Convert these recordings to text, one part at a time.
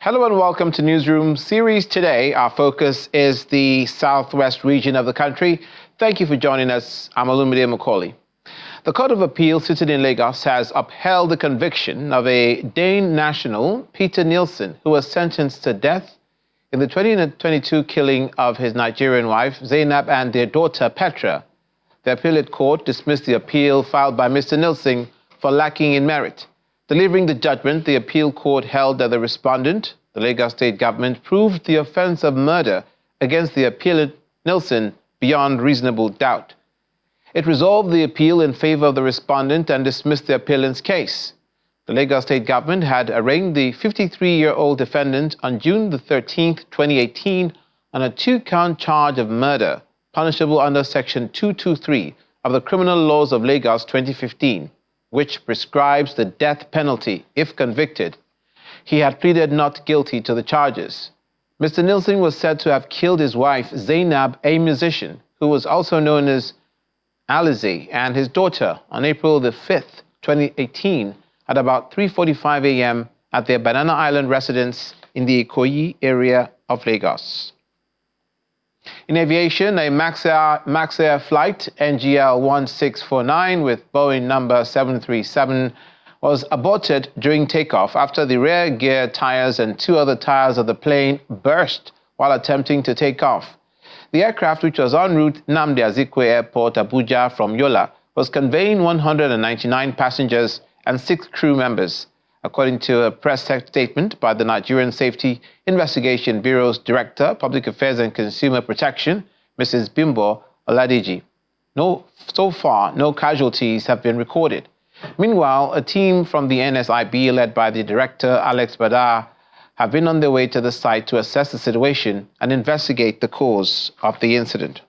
Hello and welcome to Newsroom series. Today, our focus is the southwest region of the country. Thank you for joining us. I'm Olumide Macaulay. The Court of Appeal sitting in Lagos has upheld the conviction of a Dane national, Peter Nielsen, who was sentenced to death in the 2022 killing of his Nigerian wife, Zainab, and their daughter, Petra. The appellate court dismissed the appeal filed by Mr. Nielsen for lacking in merit. Delivering the judgment, the appeal court held that the respondent, the Lagos state government, proved the offense of murder against the appellant Nielsen beyond reasonable doubt. It resolved the appeal in favor of the respondent and dismissed the appellant's case. The Lagos state government had arraigned the 53-year-old defendant on June the 13th, 2018, on a two-count charge of murder, punishable under Section 223 of the Criminal Laws of Lagos 2015. Which prescribes the death penalty if convicted. He had pleaded not guilty to the charges. Mr. Nielsen was said to have killed his wife, Zainab, a musician, who was also known as Alize, and his daughter on April the 5th, 2018, at about 3:45 a.m. at their Banana Island residence in the Ikoyi area of Lagos. In aviation, a MAX Air flight NGL 1649 with Boeing number 737 was aborted during takeoff after the rear gear tires and two other tires of the plane burst while attempting to take off. The aircraft, which was en route Nnamdi Azikiwe Airport, Abuja from Yola, was conveying 199 passengers and 6 crew members, according to a press statement by the Nigerian Safety Investigation Bureau's Director, Public Affairs and Consumer Protection, Mrs. Bimbo Oladeji. So far, no casualties have been recorded. Meanwhile, a team from the NSIB, led by the Director, Alex Badar, have been on their way to the site to assess the situation and investigate the cause of the incident.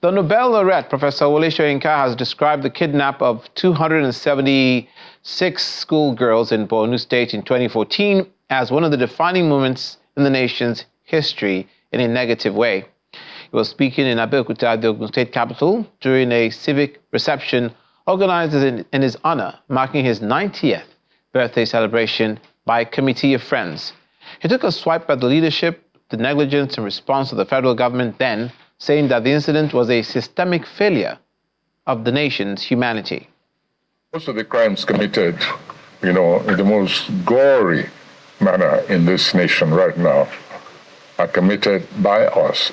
The Nobel laureate, Professor Wole Soyinka, has described the kidnap of 276 schoolgirls in Borno State in 2014 as one of the defining moments in the nation's history in a negative way. He was speaking in Abeokuta, the Ogun State capital, during a civic reception organized in his honor, marking his 90th birthday celebration by a committee of friends. He took a swipe at the leadership, the negligence and response of the federal government then, saying that the incident was a systemic failure of the nation's humanity. Most of the crimes committed, in the most gory manner in this nation right now are committed by us,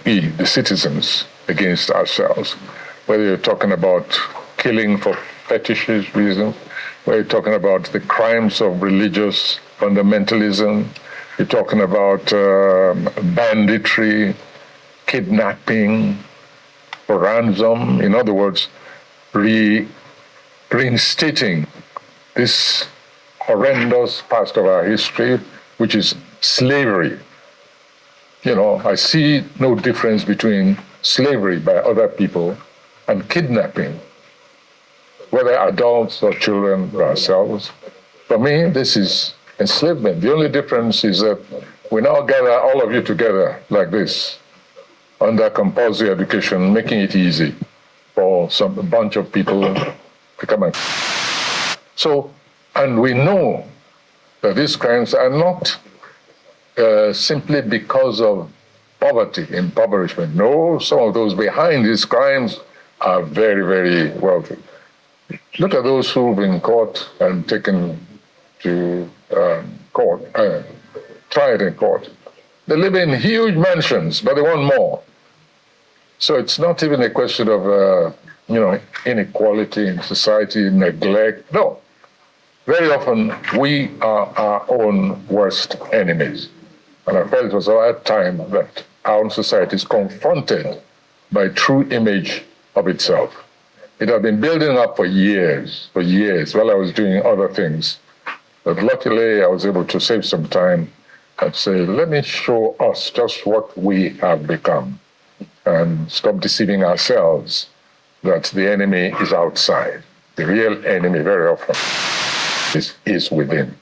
the citizens, against ourselves. Whether you're talking about killing for fetishes reasons, whether you're talking about the crimes of religious fundamentalism, you're talking about banditry, kidnapping, for ransom, in other words, reinstating this horrendous past of our history, which is slavery. I see no difference between slavery by other people and kidnapping, whether adults or children or ourselves. For me, this is enslavement. The only difference is that we now gather all of you together like this, under compulsory education, making it easy for a bunch of people to come and... And we know that these crimes are not simply because of poverty, impoverishment. No, some of those behind these crimes are very, very wealthy. Look at those who've been caught and taken to court, tried in court. They live in huge mansions, but they want more. So it's not even a question of, inequality in society, neglect. No. Very often, we are our own worst enemies. And I felt it was our time that our own society is confronted by a true image of itself. It had been building up for years, while I was doing other things. But luckily, I was able to save some time and say, let me show us just what we have become and stop deceiving ourselves that the enemy is outside. The real enemy very often is within.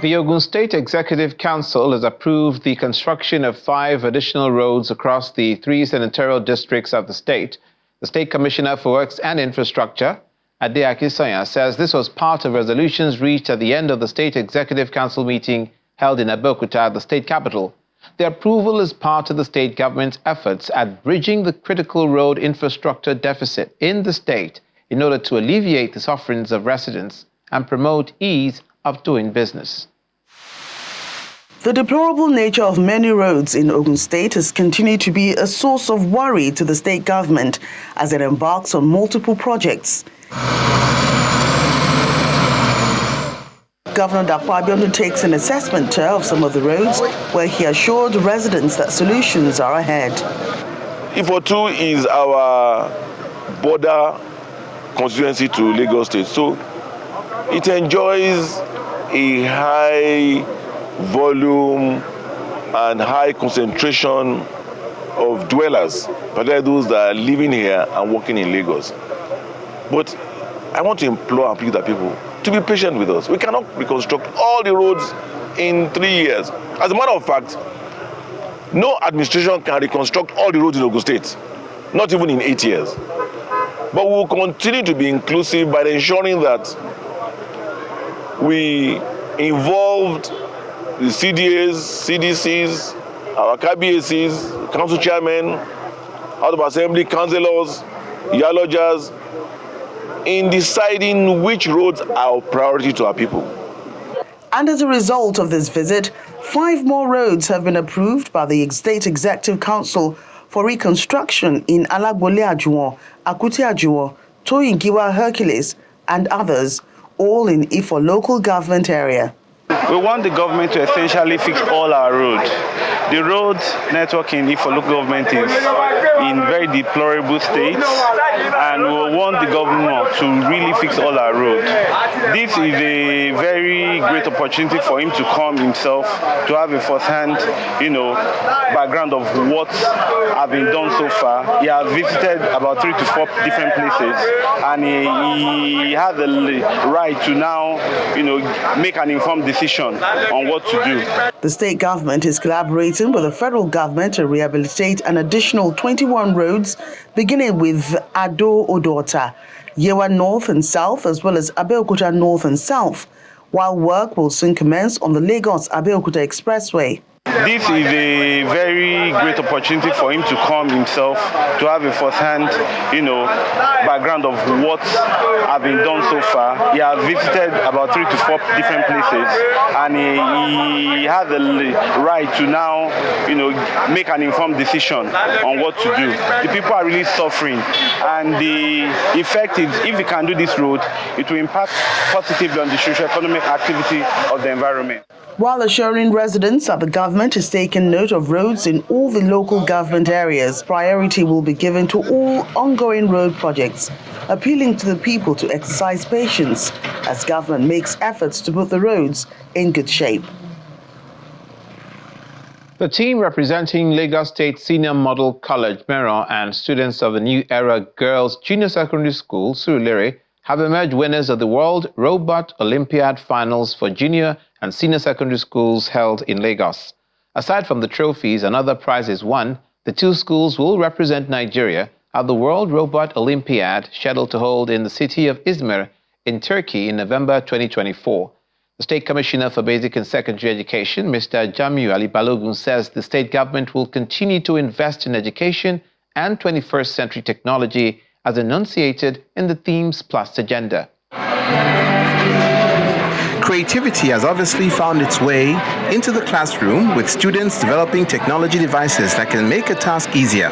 The Ogun State Executive Council has approved the construction of 5 additional roads across the 3 senatorial districts of the state. The State Commissioner for Works and Infrastructure, Ade Akisoya, says this was part of resolutions reached at the end of the State Executive Council meeting held in Abeokuta, the state capital. The approval is part of the state government's efforts at bridging the critical road infrastructure deficit in the state in order to alleviate the sufferings of residents and promote ease of doing business. The deplorable nature of many roads in Ogun State has continued to be a source of worry to the state government as it embarks on multiple projects. Governor Dapo undertakes an assessment tour of some of the roads where he assured residents that solutions are ahead. Ifo2 is our border constituency to Lagos State, so it enjoys a high volume and high concentration of dwellers, particularly those that are living here and working in Lagos. But I want to implore and plead the people to be patient with us. We cannot reconstruct all the roads in 3 years. As a matter of fact, no administration can reconstruct all the roads in Ogun State, not even in 8 years. But we will continue to be inclusive by ensuring that we involved the CDAs, CDCs, our KBACs, council chairmen, House of Assembly, councillors, yalogers, in deciding which roads are of priority to our people. And as a result of this visit, 5 more roads have been approved by the State Executive Council for reconstruction in Alagbole Ajuwon, Akute Ajuwon, Toyingiwa Hercules, and others, all in Ifo local government area. We want the government to essentially fix all our roads. The road network in Ifo local government is in very deplorable states, and we want the government to really fix all our roads. This is a very great opportunity for him to come himself, to have a first-hand, background of what has been done so far. He has visited about 3 to 4 different places, and he has the right to now, make an informed decision on what to do. The state government is collaborating with the federal government to rehabilitate an additional 21 roads, beginning with Ado Odota, Yewa North and South, as well as Abeokuta North and South, while work will soon commence on the Lagos-Abeokuta Expressway. This is a very great opportunity for him to come himself, to have a first-hand, background of what has been done so far. He has visited about 3 to 4 different places, and he has the right to now, make an informed decision on what to do. The people are really suffering, and the effect is, if we can do this road, it will impact positively on the socio-economic activity of the environment. While assuring residents that the government is taking note of roads in all the local government areas, priority will be given to all ongoing road projects, appealing to the people to exercise patience as government makes efforts to put the roads in good shape. The team representing Lagos State Senior Model College, Meron, and students of the New Era Girls Junior Secondary School, Surulere, have emerged winners of the World Robot Olympiad Finals for junior and senior secondary schools held in Lagos. Aside from the trophies and other prizes won, the 2 schools will represent Nigeria at the World Robot Olympiad scheduled to hold in the city of Izmir in Turkey in November 2024. The State Commissioner for Basic and Secondary Education, Mr. Jamiu Ali Balogun, says the state government will continue to invest in education and 21st century technology as enunciated in the Themes Plus agenda. Creativity has obviously found its way into the classroom, with students developing technology devices that can make a task easier.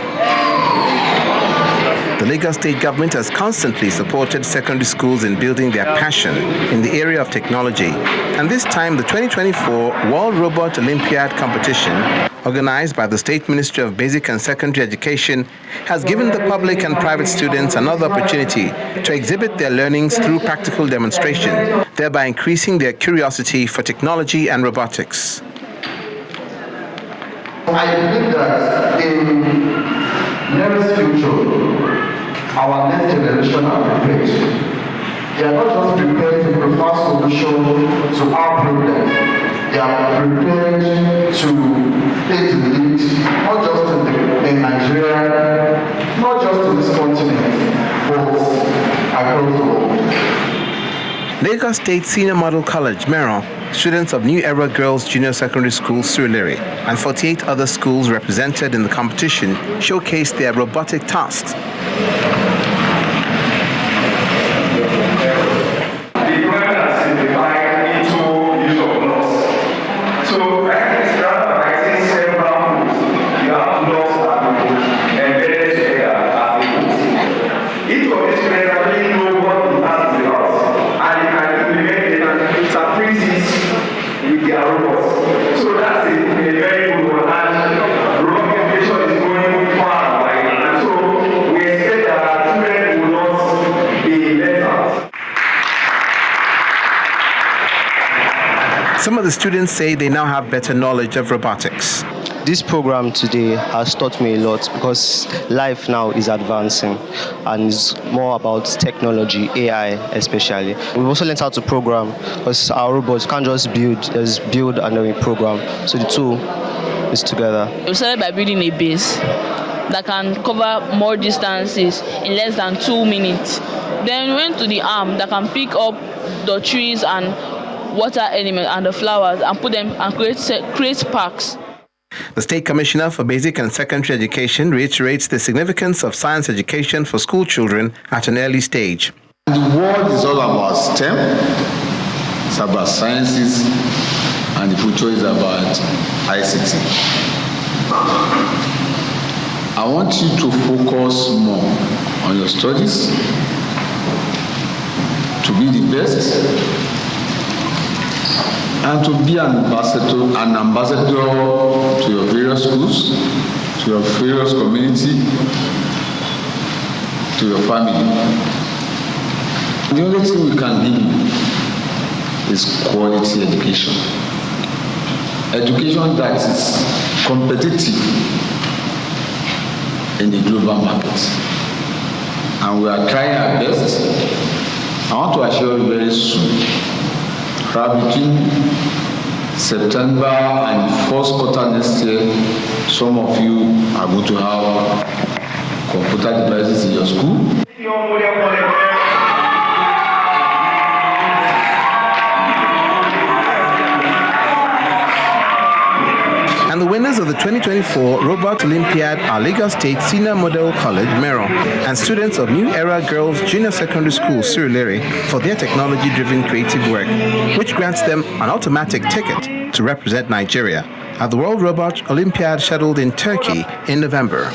The Lagos State government has constantly supported secondary schools in building their passion in the area of technology. And this time, the 2024 World Robot Olympiad competition, organized by the State Ministry of Basic and Secondary Education, has given the public and private students another opportunity to exhibit their learnings through practical demonstration, thereby increasing their curiosity for technology and robotics. I believe that in nearest future, our next generation are prepared. They are not just prepared to provide solutions to our problems, they are prepared to take the lead, not just in Nigeria, not just in this continent, but across the world. Lagos State Senior Model College, Mero, students of New Era Girls Junior Secondary School, Surulere, and 48 other schools represented in the competition showcased their robotic tasks. Some of the students say they now have better knowledge of robotics. This program today has taught me a lot because life now is advancing and it's more about technology, AI especially. We've also learned how to program because our robots can't just build, there's build and then we program. So the two is together. We started by building a base that can cover more distances in less than 2 minutes. Then we went to the arm that can pick up the trees and water elements and the flowers and put them and create parks. The State Commissioner for Basic and Secondary Education reiterates the significance of science education for school children at an early stage. The world is all about STEM, it's about sciences, and the future is about ICT. I want you to focus more on your studies, to be the best, and to be an ambassador to your various schools, to your various community, to your family. The only thing we can give you is quality education. Education that is competitive in the global market. And we are trying our best. I want to assure you very soon, between September and first quarter next year, some of you are going to have computer devices in your school. And the winners of the 2024 Robot Olympiad are Lagos State Senior Model College, Mero, and students of New Era Girls Junior Secondary School, Surulere, for their technology-driven creative work, which grants them an automatic ticket to represent Nigeria at the World Robot Olympiad scheduled in Turkey in November.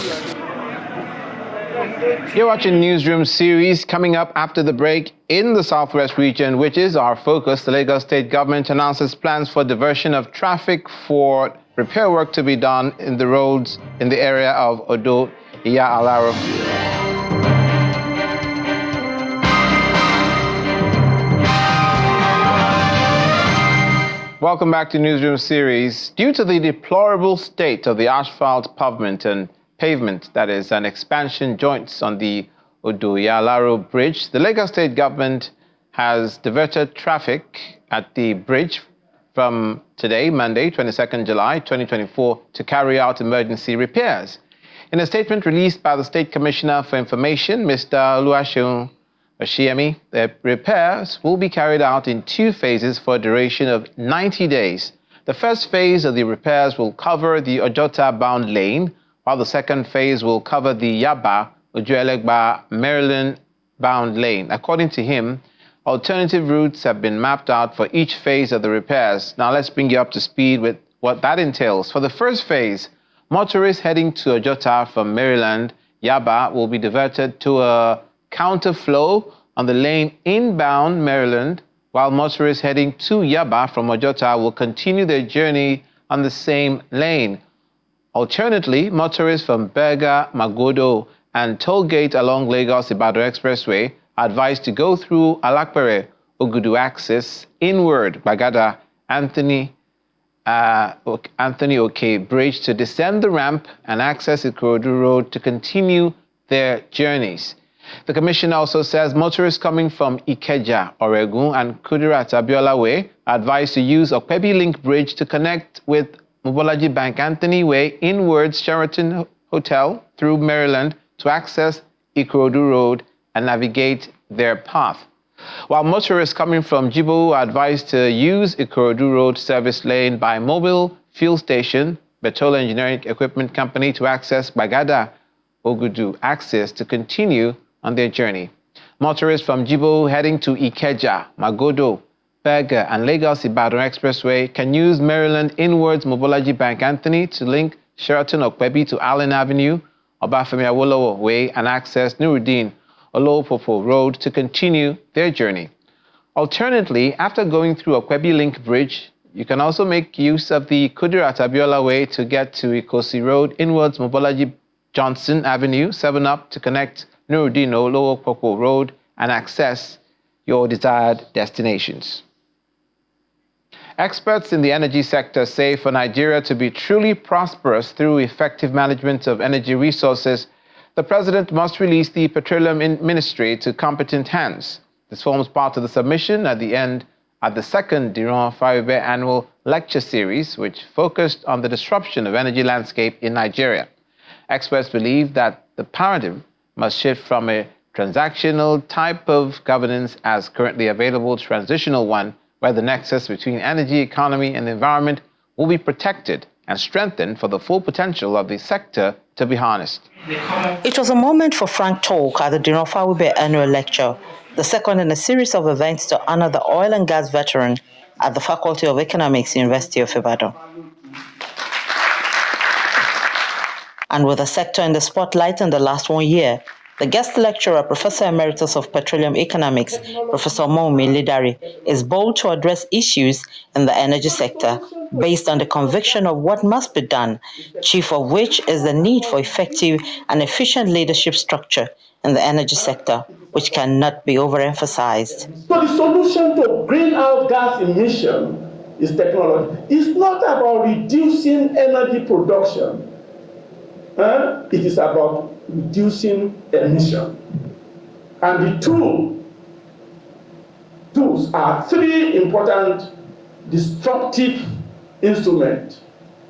You're watching Newsroom series. Coming up after the break, in the Southwest region, which is our focus, the Lagos State government announces plans for diversion of traffic for repair work to be done in the roads in the area of Odo Iya Alaro. Welcome back to Newsroom series. Due to the deplorable state of the asphalt pavement, that is, an expansion joints on the Odo Iya Alaro bridge, the Lagos State government has diverted traffic at the bridge from today, Monday, 22nd July 2024, to carry out emergency repairs. In a statement released by the State Commissioner for Information, Mr. Oluwaseun Oshiemi, the repairs will be carried out in 2 phases for a duration of 90 days. The first phase of the repairs will cover the Ojota-bound lane, while the second phase will cover the Yaba, Ojuelegba, Maryland-bound lane. According to him, alternative routes have been mapped out for each phase of the repairs. Now let's bring you up to speed with what that entails. For the first phase, motorists heading to Ojota from Maryland, Yaba, will be diverted to a counterflow on the lane inbound Maryland, while motorists heading to Yaba from Ojota will continue their journey on the same lane. Alternately, motorists from Berga, Magodo, and Tollgate along Lagos-Ibadan Expressway are advised to go through Alakpere, Ogudu axis, inward, Bagada, Anthony OK Bridge to descend the ramp and access Ikorodu Road to continue their journeys. The commission also says motorists coming from Ikeja, Ogun, and Kudirat Abiola Way are advised to use Okpebi Link Bridge to connect with Mobolaji Bank Anthony Way inwards Sheraton Hotel through Maryland to access Ikorodu Road and navigate their path. While motorists coming from Jibo are advised to use Ikorodu Road service lane by Mobile Fuel Station, Betola Engineering Equipment Company to access Bagada Ogudu access to continue on their journey. Motorists from Jibo heading to Ikeja, Magodo, Berger, and Lagos Ibadan Expressway can use Maryland inwards Mobolaji Bank Anthony to link Sheraton Okpebi to Allen Avenue, Obafemi Awolowo Way, and access Nuruddin Olopopo Road to continue their journey. Alternately, after going through Okpebi Link Bridge, you can also make use of the Kudirat Abiola Way to get to Ikosi Road inwards Mobolaji Johnson Avenue, 7-Up to connect Nuruddin Olopopo Road and access your desired destinations. Experts in the energy sector say for Nigeria to be truly prosperous through effective management of energy resources, the president must release the Petroleum Ministry to competent hands. This forms part of the submission at the second Diran Faribe annual lecture series, which focused on the disruption of energy landscape in Nigeria. Experts believe that the paradigm must shift from a transactional type of governance as currently available to a transitional one, where the nexus between energy, economy, and environment will be protected and strengthened for the full potential of the sector to be harnessed. It was a moment for frank talk at the Diran Faribe annual lecture, the second in a series of events to honor the oil and gas veteran at the Faculty of Economics, University of Ibadan. And with the sector in the spotlight in the last 1 year, the guest lecturer, Professor Emeritus of Petroleum Economics, Professor Moumi Lidari, is bold to address issues in the energy sector based on the conviction of what must be done, chief of which is the need for effective and efficient leadership structure in the energy sector, which cannot be overemphasized. So the solution to greenhouse gas emission is technology. It's not about reducing energy production. It is about reducing emission. And the tools are three important destructive instruments.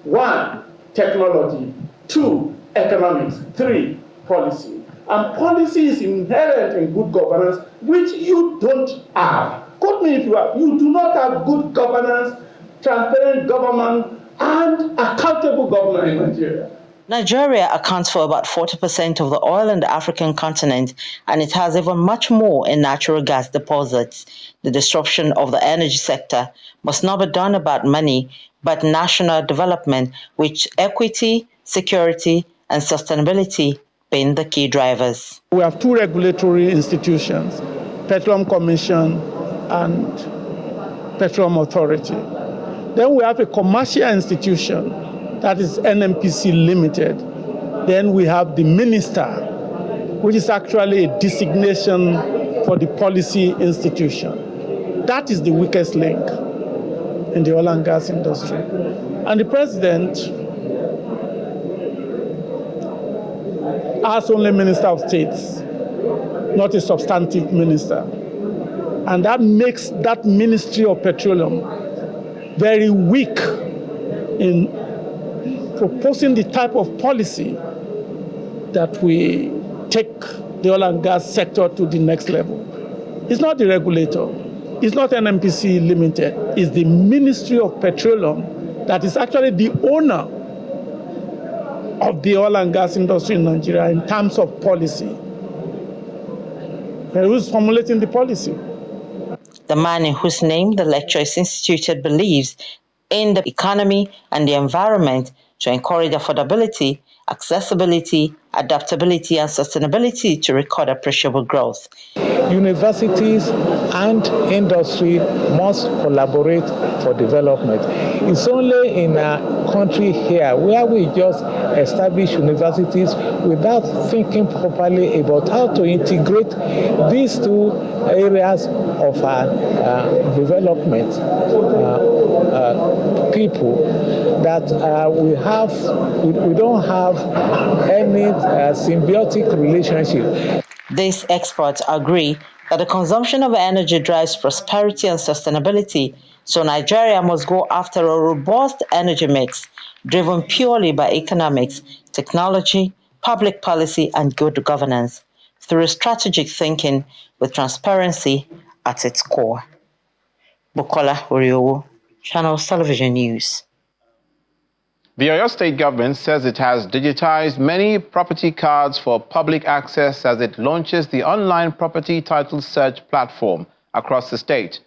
1, technology. 2, economics. 3, policy. And policy is inherent in good governance, which you don't have. Quote me if you have. You do not have good governance, transparent government, and accountable government in Nigeria. Nigeria accounts for about 40% of the oil in the African continent, and it has even much more in natural gas deposits. The disruption of the energy sector must not be done about money, but national development, which equity, security, and sustainability being the key drivers. We have 2 regulatory institutions, Petroleum Commission and Petroleum Authority. Then we have a commercial institution, that is NNPC Limited. Then we have the minister, which is actually a designation for the policy institution. That is the weakest link in the oil and gas industry. And the president has only Minister of States, not a substantive minister. And that makes that Ministry of Petroleum very weak in proposing the type of policy that we take the oil and gas sector to the next level. It's not the regulator, it's not NNPC Limited, it's the Ministry of Petroleum that is actually the owner of the oil and gas industry in Nigeria in terms of policy. And who's formulating the policy? The man in whose name the lecture is instituted believes in the economy and the environment to encourage affordability, accessibility, adaptability, and sustainability to record appreciable growth. Universities and industry must collaborate for development. It's only in a country here where we just establish universities without thinking properly about how to integrate these 2 areas of our development people, that we don't have any symbiotic relationship. These experts agree that the consumption of energy drives prosperity and sustainability, so Nigeria must go after a robust energy mix driven purely by economics, technology, public policy, and good governance through strategic thinking with transparency at its core. Bukola Oriowo, Channels Television News. The Oyo State government says it has digitized many property cards for public access as it launches the online property title search platform across the state,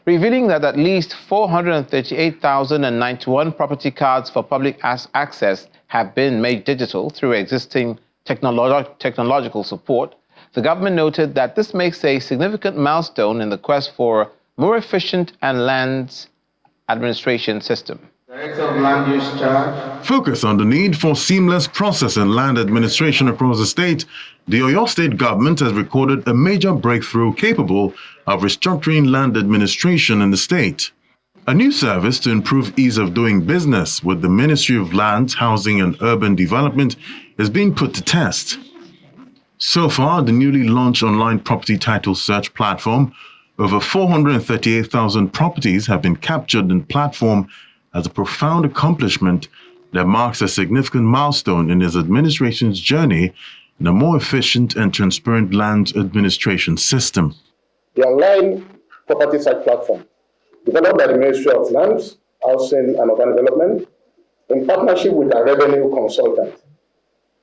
revealing that at least 438,091 property cards for public access have been made digital through existing technological support. The government noted that this makes a significant milestone in the quest for a more efficient and land administration system. Focus on the need for seamless process in land administration across the state, the Oyo State government has recorded a major breakthrough capable of restructuring land administration in the state. A new service to improve ease of doing business with the Ministry of Land, Housing and Urban Development is being put to test. So far, the newly launched online property title search platform, over 438,000 properties have been captured in the platform as a profound accomplishment that marks a significant milestone in his administration's journey in a more efficient and transparent land administration system. The online property search platform, developed by the Ministry of Lands, Housing and Urban Development, in partnership with a revenue consultant,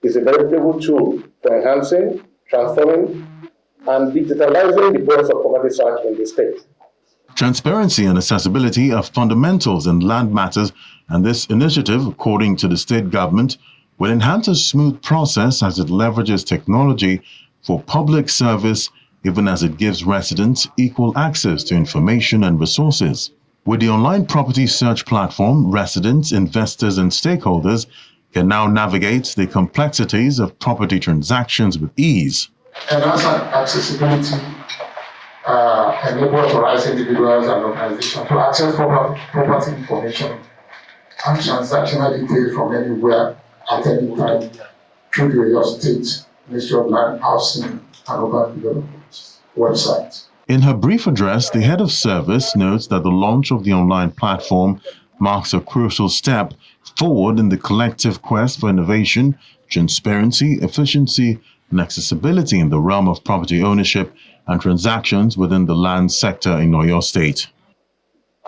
is a veritable tool for enhancing, transforming, and digitalizing the process of property search in the state. Transparency and accessibility are fundamentals in land matters, and this initiative, according to the state government, will enhance a smooth process as it leverages technology for public service, even as it gives residents equal access to information and resources. With the online property search platform, residents, investors, and stakeholders can now navigate the complexities of property transactions with ease. Enhance accessibility enable authorized individuals and organizations to access property information and transactional details from anywhere at any time through the Oyo State Ministry of Land, Housing and Urban Development website. In her brief address, the head of service notes that the launch of the online platform marks a crucial step forward in the collective quest for innovation, transparency, efficiency, and accessibility in the realm of property ownership and transactions within the land sector in Oyo State.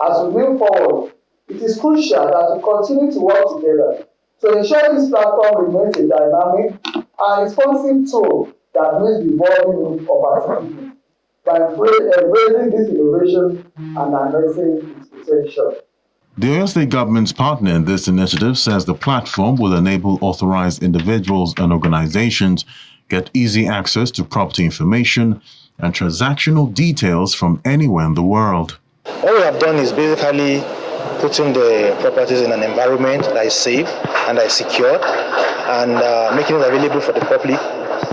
As we move forward, it is crucial that we continue to work together to ensure this platform remains a dynamic and responsive tool that meets the evolving needs of our citizens by embracing this innovation and addressing its potential. The Oyo State government's partner in this initiative says the platform will enable authorized individuals and organizations get easy access to property information and transactional details from anywhere in the world. What we have done is basically putting the properties in an environment that is safe and that is secure, and making it available for the public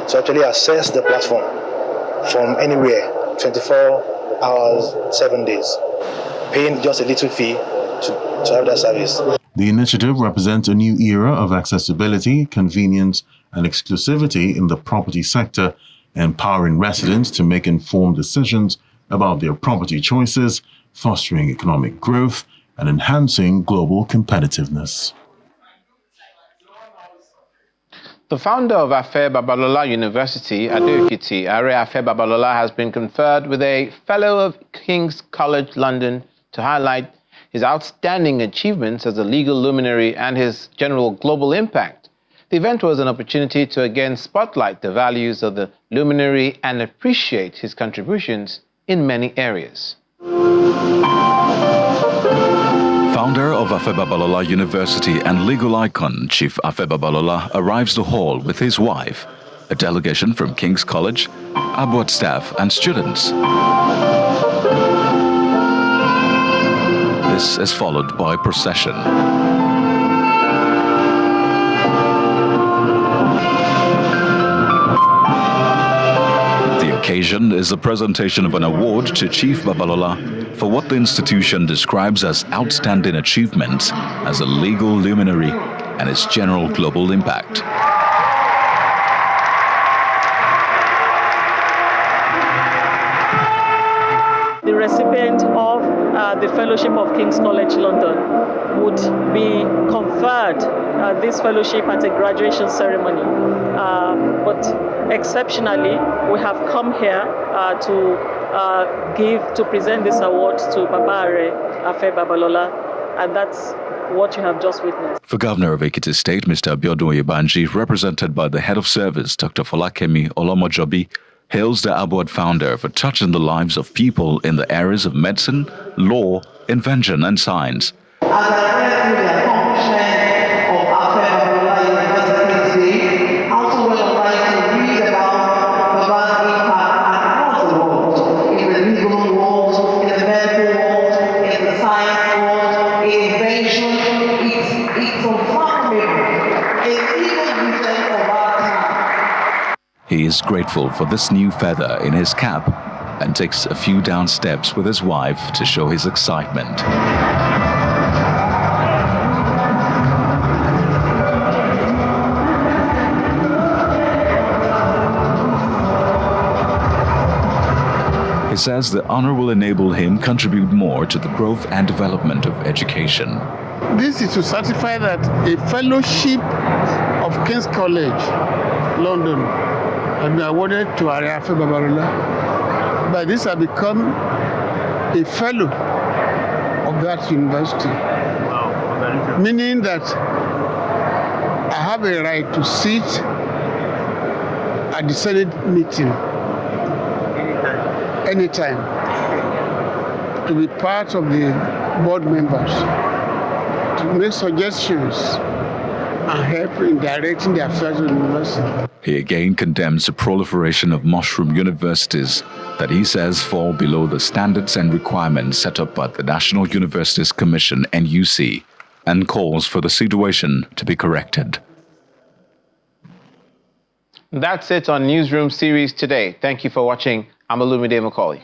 to actually access the platform from anywhere, 24 hours, 7 days, paying just a little fee to have that service. The initiative represents a new era of accessibility, convenience, and exclusivity in the property sector, empowering residents to make informed decisions about their property choices, fostering economic growth, and enhancing global competitiveness. The founder of Afe Babalola University, Ado-Ekiti, Are Afe Babalola, has been conferred with a Fellow of King's College London to highlight his outstanding achievements as a legal luminary and his general global impact. The event was an opportunity to again spotlight the values of the luminary and appreciate his contributions in many areas. Founder of Afe Babalola University and legal icon Chief Afe Babalola arrives the hall with his wife, a delegation from King's College, board staff and students. This is followed by procession. The occasion is the presentation of an award to Chief Babalola for what the institution describes as outstanding achievements as a legal luminary and its general global impact. the recipient of the Fellowship of King's College London would be conferred this fellowship at a graduation ceremony. But exceptionally, we have come here to present this award to Baba Afe Babalola, and that's what you have just witnessed. For Governor of Ekiti State, Mr. Abiodun Oyebanji, represented by the Head of Service, Dr. Folakemi Olomojobi, hails the award founder for touching the lives of people in the areas of medicine, law, invention, and science. As I read through the accomplishment of Afe Babalola University today, I also went online to read about Baba's impact across the world, in the legal world, in the medical world, in the science world, in invention. It's unfathomable. It's even within of our time. He is grateful for this new feather in his cap and takes a few down steps with his wife to show his excitement. He says the honor will enable him contribute more to the growth and development of education. This is to certify that a fellowship of King's College, London, has been awarded to Afe Babalola. By this, I become a fellow of that university. Wow. Meaning that I have a right to sit at the Senate meeting anytime, to be part of the board members, to make suggestions and help in directing the affairs of the university. He again condemns the proliferation of mushroom universities that he says fall below the standards and requirements set up by the National Universities Commission, NUC, and calls for the situation to be corrected. That's it on Newsroom Series today. Thank you for watching. I'm Olumide Macaulay.